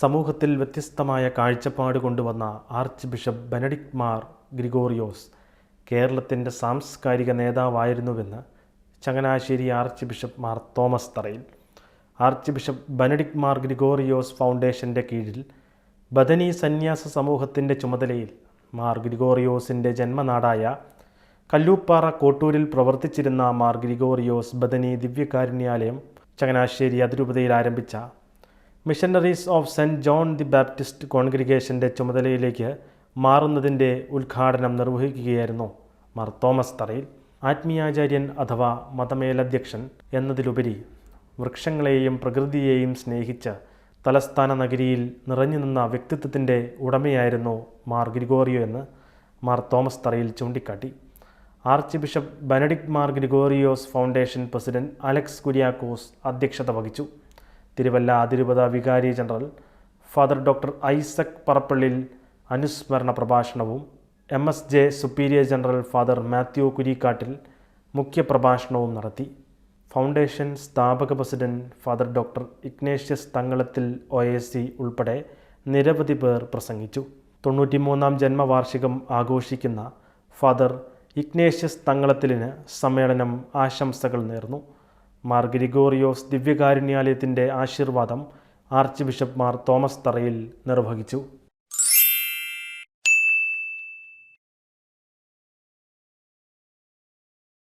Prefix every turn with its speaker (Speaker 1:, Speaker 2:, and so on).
Speaker 1: സമൂഹത്തിൽ വ്യത്യസ്തമായ കാഴ്ചപ്പാട് കൊണ്ടുവന്ന ആർച്ച് ബിഷപ്പ് ബെനഡിക്ട് മാർ ഗ്രിഗോറിയോസ് കേരളത്തിൻ്റെ സാംസ്കാരിക നേതാവായിരുന്നുവെന്ന് Changanassery archbishop Mar Thomas Tharayil. Archbishop Benedict Mar Gregorios ഫൗണ്ടേഷൻ്റെ കീഴിൽ ബദനി സന്യാസ സമൂഹത്തിൻ്റെ ചുമതലയിൽ മാർ ഗ്രിഗോറിയോസിൻ്റെ ജന്മനാടായ കല്ലൂപ്പാറ കോട്ടൂരിൽ പ്രവർത്തിച്ചിരുന്ന മാർ ഗ്രിഗോറിയോസ് ബദനി ദിവ്യകാരുണ്യാലയം ചങ്ങനാശ്ശേരി അതിരൂപതയിൽ ആരംഭിച്ച missionaries of Saint John the Baptist കോൺഗ്രിഗേഷൻ്റെ ചുമതലയിലേക്ക് മാറുന്നതിൻ്റെ ഉദ്ഘാടനം നിർവഹിക്കുകയായിരുന്നു മാർ തോമസ് തറയിൽ. ആത്മീയാചാര്യൻ അഥവാ മതമേലധ്യക്ഷൻ എന്നതിലുപരി വൃക്ഷങ്ങളെയും പ്രകൃതിയെയും സ്നേഹിച്ച് തലസ്ഥാന നഗരിയിൽ നിറഞ്ഞു നിന്ന വ്യക്തിത്വത്തിൻ്റെ ഉടമയായിരുന്നു മാർ ഗ്രിഗോറിയോ എന്ന് മാർ തോമസ് തറയിൽ ചൂണ്ടിക്കാട്ടി. Archbishop Benedict Mar Gregorios foundation president Alex Kuriakose അധ്യക്ഷത വഹിച്ചു. തിരുവല്ല അതിരൂപത വികാരി general father doctor Isaac Parappallil അനുസ്മരണ പ്രഭാഷണവും MSJ superior general father Mathew Kurikkattil മുഖ്യപ്രഭാഷണവും നടത്തി. ഫൗണ്ടേഷൻ സ്ഥാപക president father doctor Ignatius Thangalathil OSC ഉൾപ്പെടെ നിരവധി പേർ പ്രസംഗിച്ചു. 93-ാം ജന്മവാർഷികം ആഘോഷിക്കുന്ന ഫാദർ ഇഗ്നേഷ്യസ് തങ്ങളത്തിലിന് സമ്മേളനം ആശംസകൾ നേർന്നു. മാർ ഗ്രിഗോറിയോസ് ദിവ്യകാരുണ്യാലയത്തിൻ്റെ ആശീർവാദം ആർച്ച് ബിഷപ്പ് മാർ തോമസ് തറയിൽ നിർവഹിച്ചു.